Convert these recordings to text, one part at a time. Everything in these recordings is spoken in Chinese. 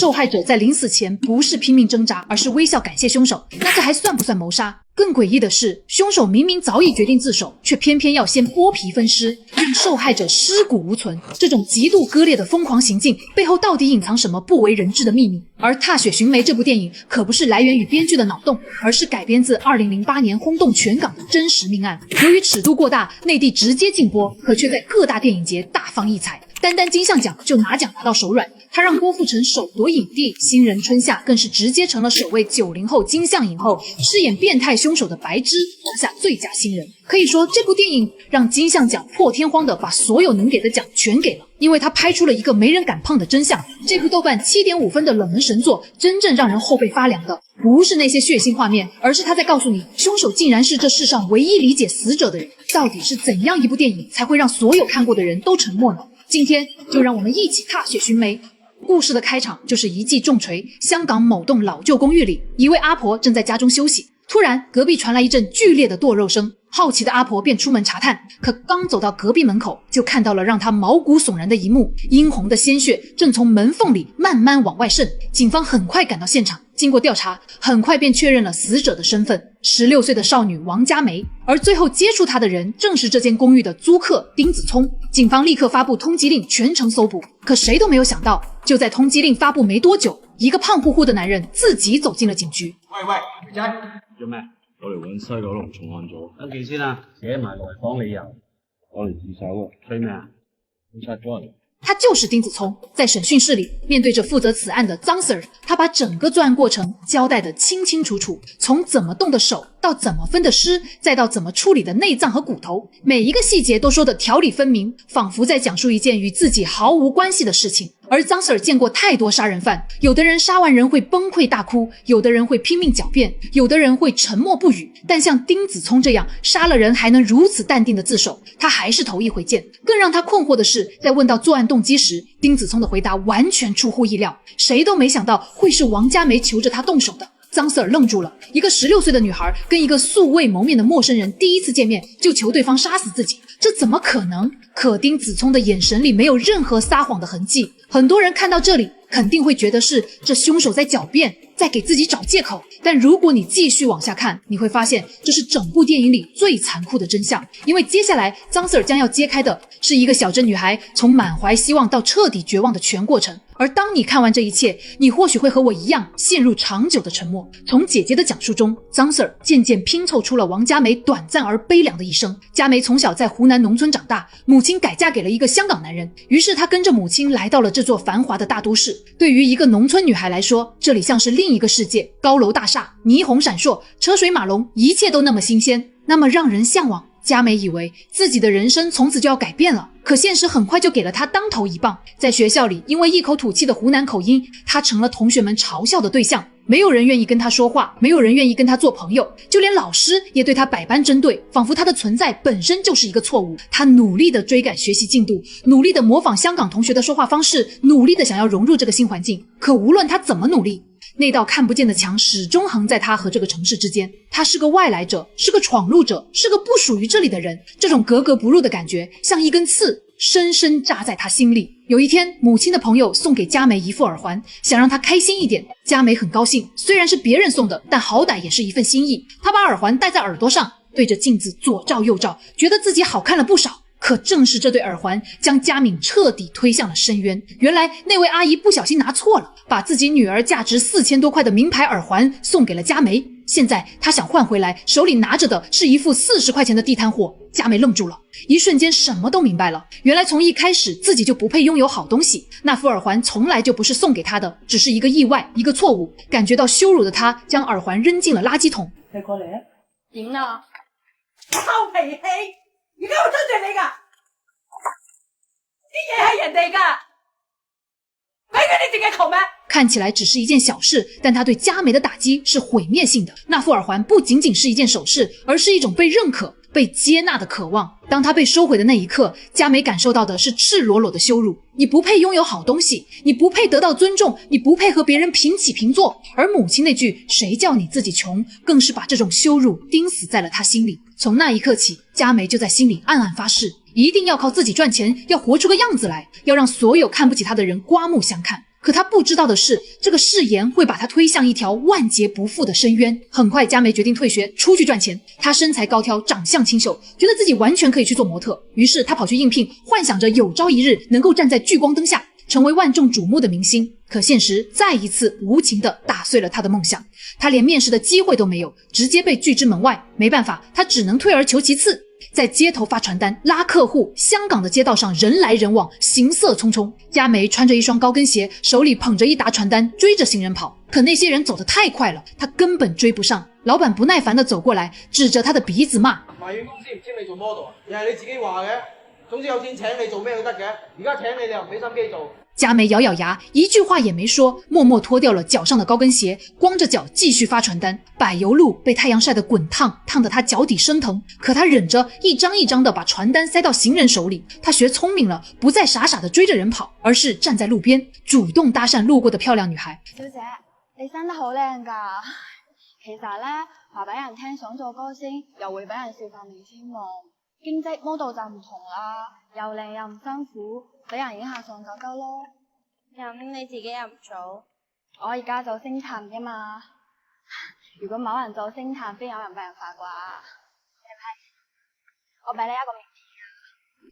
受害者在临死前不是拼命挣扎，而是微笑感谢凶手，那这还算不算谋杀？更诡异的是，凶手明明早已决定自首，却偏偏要先剥皮分尸，让受害者尸骨无存。这种极度割裂的疯狂行径背后到底隐藏什么不为人知的秘密？而《踏雪寻梅》这部电影可不是来源于编剧的脑洞，而是改编自2008年轰动全港的真实命案。由于尺度过大，内地直接禁播，可却在各大电影节大放异彩。单单金像奖就拿奖拿到手软，他让郭富城首夺影帝，新人春夏更是直接成了首位90后金像影后，饰演变态凶手的白芝拿下最佳新人。可以说这部电影让金像奖破天荒的把所有能给的奖全给了，因为他拍出了一个没人敢碰的真相。这部豆瓣7.5分的冷门神作，真正让人后背发凉的不是那些血腥画面，而是他在告诉你，凶手竟然是这世上唯一理解死者的人。到底是怎样一部电影才会让所有看过的人都沉默呢？今天就让我们一起踏雪寻梅。故事的开场就是一记重锤，香港某栋老旧公寓里，一位阿婆正在家中休息，突然隔壁传来一阵剧烈的剁肉声，好奇的阿婆便出门查探，可刚走到隔壁门口，就看到了让她毛骨悚然的一幕，殷红的鲜血正从门缝里慢慢往外渗。警方很快赶到现场，经过调查，很快便确认了死者的身份，16岁的少女王佳梅，而最后接触她的人正是这间公寓的租客丁子聪。警方立刻发布通缉令，全城搜捕，可谁都没有想到，就在通缉令发布没多久，一个胖乎乎的男人自己走进了警局。喂，仔，做咩？我嚟揾西九龍重案組。登記先啊，寫埋來訪理由。我嚟自首啊。吹咩啊？你殺咗人。他就是丁子聪。在审讯室里，面对着负责此案的张 Sir， 他把整个作案过程交代得清清楚楚，从怎么动的手到怎么分的尸，再到怎么处理的内脏和骨头，每一个细节都说得条理分明，仿佛在讲述一件与自己毫无关系的事情。而张 Sir 见过太多杀人犯，有的人杀完人会崩溃大哭，有的人会拼命狡辩，有的人会沉默不语，但像丁子聪这样杀了人还能如此淡定的自首，他还是头一回见。更让他困惑的是，在问到作案动机时，丁子聪的回答完全出乎意料，谁都没想到会是王佳梅求着他动手的。张 Sir 愣住了，一个16岁的女孩跟一个素未谋面的陌生人第一次见面就求对方杀死自己，这怎么可能？可丁子聪的眼神里没有任何撒谎的痕迹，很多人看到这里肯定会觉得是这凶手在狡辩，在给自己找借口。但如果你继续往下看，你会发现这是整部电影里最残酷的真相，因为接下来张 Sir 将要揭开的是一个小镇女孩从满怀希望到彻底绝望的全过程。而当你看完这一切，你或许会和我一样陷入长久的沉默。从姐姐的讲述中，张 Sir 渐渐拼凑出了王佳梅短暂而悲凉的一生。佳梅从小在湖南农村长大，母亲改嫁给了一个香港男人，于是她跟着母亲来到了这座繁华的大都市。对于一个农村女孩来说，这里像是另一个世界，高楼大厦，霓虹闪烁，车水马龙，一切都那么新鲜，那么让人向往。佳梅以为自己的人生从此就要改变了，可现实很快就给了她当头一棒。在学校里，因为一口土气的湖南口音，她成了同学们嘲笑的对象，没有人愿意跟她说话，没有人愿意跟她做朋友，就连老师也对她百般针对，仿佛她的存在本身就是一个错误。她努力地追赶学习进度，努力地模仿香港同学的说话方式，努力地想要融入这个新环境，可无论她怎么努力，那道看不见的墙始终横在他和这个城市之间。他是个外来者，是个闯入者，是个不属于这里的人。这种格格不入的感觉像一根刺，深深扎在他心里。有一天，母亲的朋友送给佳梅一副耳环，想让她开心一点。佳梅很高兴，虽然是别人送的，但好歹也是一份心意。她把耳环戴在耳朵上，对着镜子左照右照，觉得自己好看了不少。可正是这对耳环将佳敏彻底推向了深渊。原来那位阿姨不小心拿错了，把自己女儿价值4000多块的名牌耳环送给了佳梅。现在她想换回来，手里拿着的是一副40块钱的地摊货。佳梅愣住了，一瞬间什么都明白了。原来从一开始自己就不配拥有好东西，那副耳环从来就不是送给她的，只是一个意外，一个错误。感觉到羞辱的她将耳环扔进了垃圾桶。你過嚟啊？點啊？臭脾氣！而家我針對你㗎，啲嘢係人哋㗎，俾佢哋自己窮咩？看起来只是一件小事，但他对佳梅的打击是毁灭性的。那副耳环不仅仅是一件首饰，而是一种被认可、被接纳的渴望。当他被收回的那一刻，佳梅感受到的是赤裸裸的羞辱。你不配拥有好东西，你不配得到尊重，你不配和别人平起平坐。而母亲那句谁叫你自己穷，更是把这种羞辱钉死在了他心里。从那一刻起，佳梅就在心里暗暗发誓，一定要靠自己赚钱，要活出个样子来，要让所有看不起他的人刮目相看。可他不知道的是，这个誓言会把他推向一条万劫不复的深渊。很快，佳梅决定退学，出去赚钱。她身材高挑，长相清秀，觉得自己完全可以去做模特。于是她跑去应聘，幻想着有朝一日能够站在聚光灯下，成为万众瞩目的明星。可现实再一次无情地打碎了她的梦想。她连面试的机会都没有，直接被拒之门外。没办法，她只能退而求其次，在街头发传单拉客户。香港的街道上人来人往，行色匆匆。佳梅穿着一双高跟鞋，手里捧着一沓传单，追着行人跑。可那些人走得太快了，她根本追不上。老板不耐烦地走过來，指着她的鼻子罵：賣軟公司唔簽你做 model，又係你自己話嘅。總之有錢請你做咩都得嘅，而家請你你又唔俾心機做。佳梅咬咬牙，一句話也沒說，默默脫掉了腳上的高跟鞋，光着腳繼續發傳單。柏油路被太陽曬得滾燙，燙得她腳底生疼。可她忍着，一張一張的把傳單塞到行人手裡。她學聰明了，不再傻傻的追着人跑，而是站在路邊，主動搭訕路過的漂亮女孩。小姐，你生得好靚㗎。其實呢，話俾人聽想做歌星，又會俾人笑發明星夢。兼職 model 就唔同啦，又靚又唔辛苦，俾人影下相就得咯。咁你自己又唔做？我而家做星探啫嘛。如果冇人做星探，邊有人俾人發啩？我俾你一個名片。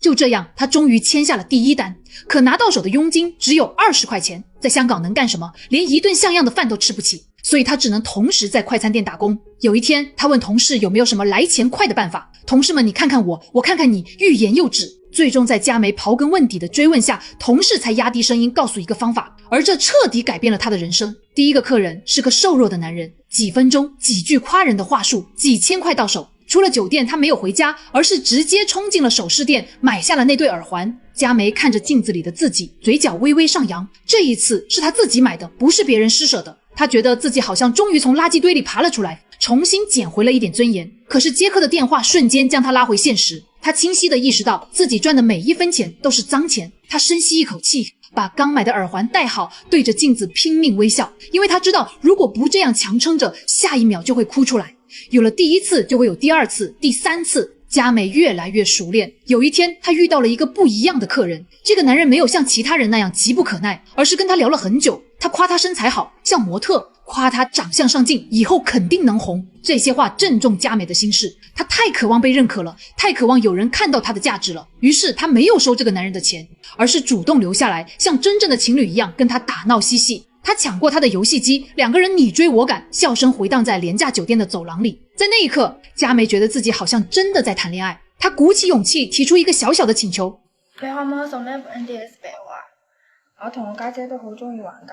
就這樣，他終於簽下了第一單，可拿到手的佣金只有20塊錢，在香港能幹什麼？連一頓像樣的飯都吃不起。所以他只能同時在快餐店打工。有一天，他問同事有沒有什麼來錢快的辦法。同事們你看看我，我看看你，欲言又止。最終在佳梅刨根問底的追問下，同事才壓低聲音告訴一個方法，而這徹底改變了他的人生。第一個客人是個瘦弱的男人，幾分鐘幾句誇人的話術，幾千塊到手。出了酒店，他沒有回家，而是直接衝進了首飾店，買下了那對耳環。佳梅看着鏡子裡的自己，嘴角微微上揚。這一次是他自己買的，不是別人施捨的。他覺得自己好像終於從垃圾堆裡爬了出來，重新撿回了一點尊嚴。可是接客的電話瞬間將他拉回現實。他清晰地意識到自己賺的每一分錢都是髒錢。他深吸一口氣，把剛買的耳環戴好，對着鏡子拼命微笑，因為他知道如果不這樣強撐着，下一秒就會哭出來。有了第一次就會有第二次、第三次。佳梅越來越熟練。有一天，她遇到了一個不一樣的客人。這個男人沒有像其他人那樣急不可耐，而是跟他聊了很久。他誇他身材好，像模特，誇他長相上鏡，以後肯定能紅。這些話正中佳梅的心事。她太渴望被認可了，太渴望有人看到她的價值了。於是她沒有收這個男人的錢，而是主動留下來，像真正的情侶一樣跟他打鬧嬉戲。他搶過他的遊戲機，兩個人你追我趕，笑聲回蕩在廉價酒店的走廊裡。在那一刻，佳梅覺得自己好像真的在談戀愛。她鼓起勇氣提出一個小小的請求：你可唔可以送呢部 NDS 俾我啊？我同我家姐都好中意玩㗎。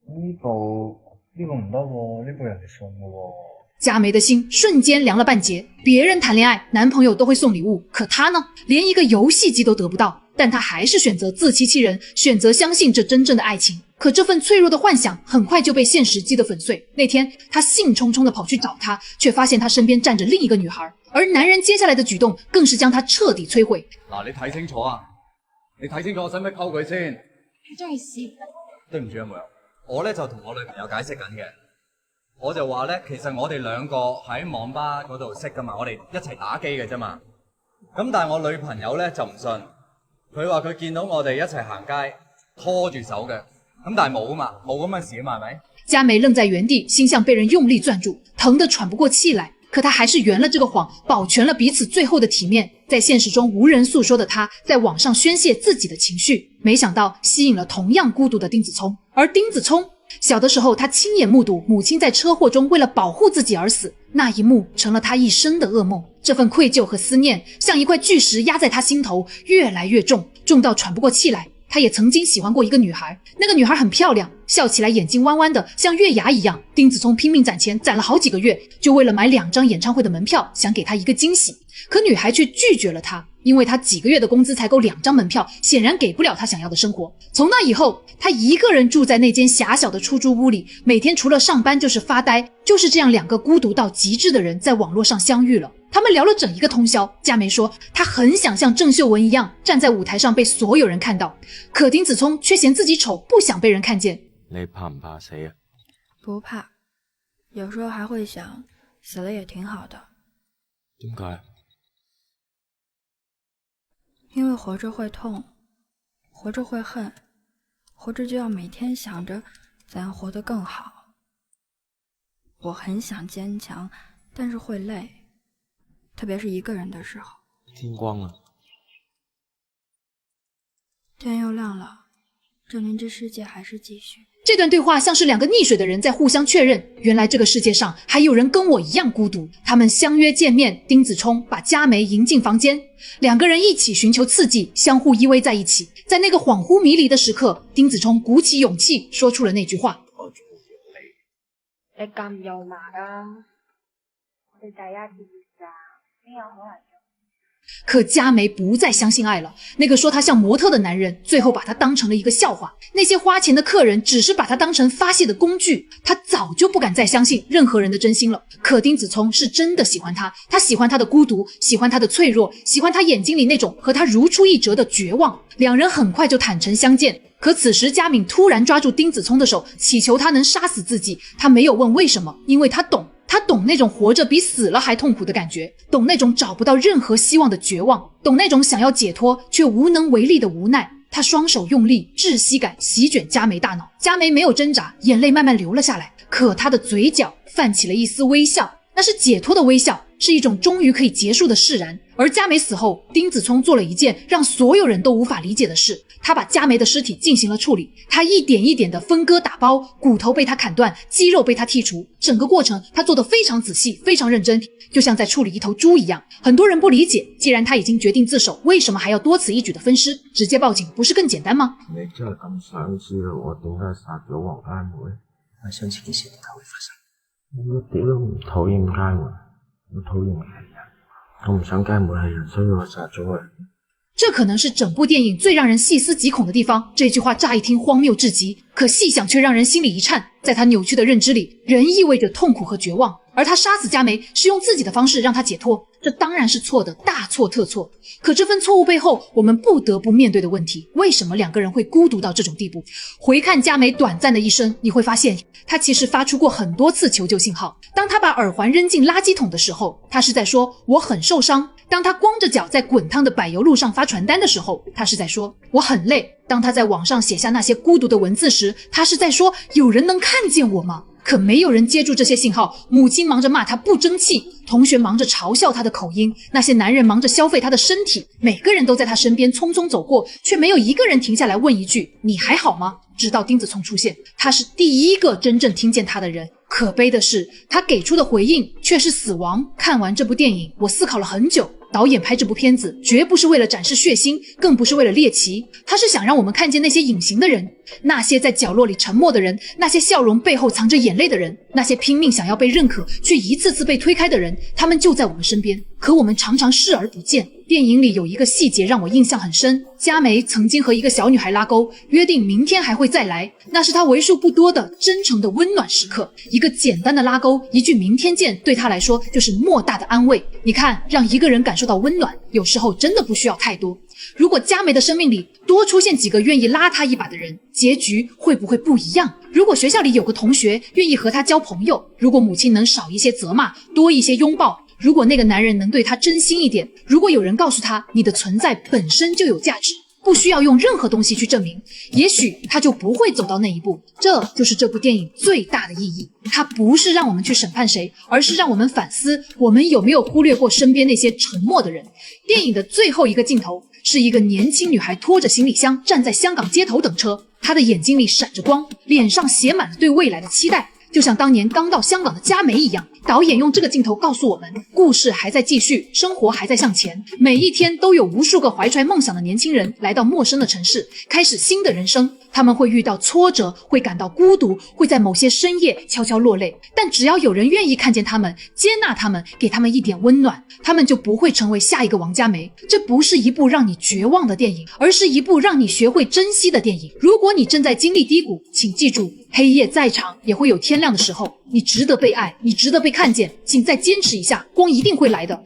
呢部唔得喎，呢部人哋送嘅喎。佳梅的心瞬間涼了半截。別人談戀愛，男朋友都會送禮物，可她呢，連一個遊戲機都得不到。但她還是選擇自欺欺人，選擇相信這真正的愛情。可這份脆弱的幻想很快就被現實擊得粉碎。那天，她興沖沖地跑去找他，卻發現他身邊站着另一個女孩，而男人接下來的舉動更是將她徹底摧毀。嗱，你睇清楚啊！你睇清楚我使唔使溝佢先？你中意試？對唔住啊，妹，我呢就同我女朋友解釋緊嘅。我就話呢，其實我哋兩個喺網吧嗰度識噶嘛，我哋一齊打機嘅啫嘛。咁但係我女朋友呢就唔信，佢話佢見到我哋一齊行街拖住手嘅。咁但係冇啊嘛，冇咁嘅事啊嘛，係咪？佳梅愣在原地，心像被人用力攥住，疼得喘不過氣來。可她還是圓了這個謊，保全了彼此最後的體面。在現實中無人訴說的她，在網上宣洩自己的情緒，沒想到吸引了同樣孤獨的丁子聰。而丁子聰小的時候，他親眼目睹母親在車禍中為了保護自己而死，那一幕成了他一生的噩夢。這份愧疚和思念像一塊巨石壓在他心頭，越來越重，重到喘不過氣來。他也曾經喜歡過一個女孩，那個女孩很漂亮，笑起來眼睛彎彎的，像月牙一樣。丁子聰拼命攢錢，攢了好幾個月，就為了買2張演唱會的門票，想給她一個驚喜。可女孩卻拒絕了他，因為他幾個月的工資才夠2張門票，顯然給不了他想要的生活。從那以後，他一個人住在那間狹小的出租屋裡，每天除了上班就是發呆。就是這樣兩個孤獨到極致的人在網絡上相遇了。他們聊了整一個通宵。佳梅說她很想像鄭秀文一樣站在舞台上被所有人看到，可丁子聰卻嫌自己醜，不想被人看見。你怕唔怕死啊？不怕，有時候還會想死了也挺好的。點解？因為活着會痛，活着會恨，活着就要每天想着怎样活得更好。我很想坚强，但是会累，特别是一个人的时候。天光了，天又亮了，证明这世界还是继续。这段对话像是两个溺水的人在互相确认，原来这个世界上还有人跟我一样孤独。他们相约见面，丁子聪把佳梅迎进房间，两个人一起寻求刺激，相互依偎在一起。在那个恍惚迷离的时刻，丁子聪鼓起勇气说出了那句话：你咁肉麻啊！我哋第一次咋，邊有可能？可佳梅不再相信爱了，那个说她像模特的男人，最后把她当成了一个笑话。那些花钱的客人只是把她当成发泄的工具，她早就不敢再相信任何人的真心了。可丁子聪是真的喜欢她，他喜欢她的孤独，喜欢她的脆弱，喜欢她眼睛里那种和他如出一辙的绝望。两人很快就坦诚相见。可此时佳敏突然抓住丁子聪的手，祈求他能杀死自己。他没有问为什么，因为他懂。他懂那种活着比死了还痛苦的感觉，懂那种找不到任何希望的绝望，懂那种想要解脱却无能为力的无奈。他双手用力，窒息感席卷佳梅大脑。佳梅没有挣扎，眼泪慢慢流了下来，可她的嘴角泛起了一丝微笑，那是解脱的微笑，是一种终于可以结束的释然。而佳梅死后，丁子聪做了一件让所有人都无法理解的事，他把佳梅的尸体进行了处理，他一点一点的分割打包，骨头被他砍断，肌肉被他剔除，整个过程他做得非常仔细，非常认真，就像在处理一头猪一样。很多人不理解，既然他已經決定自首，為什麼還要多此一舉的分屍？直接報警不是更簡單嗎？你真係咁想知道我點解殺咗黃佳梅？係上次幾時點解會發生？我一啲都唔討厭佳梅，我討厭係人，我唔想佳梅係人，所以我殺咗佢。这可能是整部电影最让人细思极恐的地方。这句话乍一听荒谬至极，可细想却让人心里一颤。在他扭曲的认知里，人意味着痛苦和绝望，而他杀死佳梅是用自己的方式让她解脱，这当然是错的，大错特错。可这份错误背后，我们不得不面对的问题，为什么两个人会孤独到这种地步？回看佳梅短暂的一生，你会发现她其实发出过很多次求救信号。当她把耳环扔进垃圾桶的时候，她是在说我很受伤。当他光着脚在滚烫的柏油路上发传单的时候，他是在说我很累。当他在网上写下那些孤独的文字时，他是在说有人能看见我吗？可没有人接住这些信号，母亲忙着骂他不争气，同学忙着嘲笑他的口音，那些男人忙着消费他的身体，每个人都在他身边匆匆走过，却没有一个人停下来问一句你还好吗？直到丁子聪出现，他是第一个真正听见他的人。可悲的是，他给出的回应却是死亡。看完这部电影，我思考了很久，导演拍这部片子绝不是为了展示血腥，更不是为了猎奇，他是想让我们看见那些隐形的人，那些在角落里沉默的人，那些笑容背后藏着眼泪的人，那些拼命想要被认可却一次次被推开的人，他们就在我们身边，可我们常常视而不见。电影里有一个细节让我印象很深，佳梅曾经和一个小女孩拉钩，约定明天还会再来，那是她为数不多的真诚的温暖时刻。一个简单的拉钩，一句明天见，对她来说就是莫大的安慰。你看，让一个人感受到温暖，有时候真的不需要太多。如果佳梅的生命里多出现几个愿意拉她一把的人，结局会不会不一样？如果学校里有个同学愿意和她交朋友，如果母亲能少一些责骂，多一些拥抱，如果那个男人能对她真心一点，如果有人告诉她你的存在本身就有价值，不需要用任何东西去证明，也许他就不会走到那一步。这就是这部电影最大的意义，它不是让我们去审判谁，而是让我们反思我们有没有忽略过身边那些沉默的人。电影的最后一个镜头是一个年轻女孩拖着行李箱站在香港街头等车，她的眼睛里闪着光，脸上写满了对未来的期待，就像当年刚到香港的佳梅一样。导演用这个镜头告诉我们，故事还在继续，生活还在向前，每一天都有无数个怀揣梦想的年轻人来到陌生的城市，开始新的人生。他们会遇到挫折，会感到孤独，会在某些深夜悄悄落泪，但只要有人愿意看见他们，接纳他们，给他们一点温暖，他们就不会成为下一个王佳梅。这不是一部让你绝望的电影，而是一部让你学会珍惜的电影。如果你正在经历低谷，请记住，黑夜再长也会有天亮的时候，你值得被爱，你值得被看见，请再坚持一下，光一定会来的。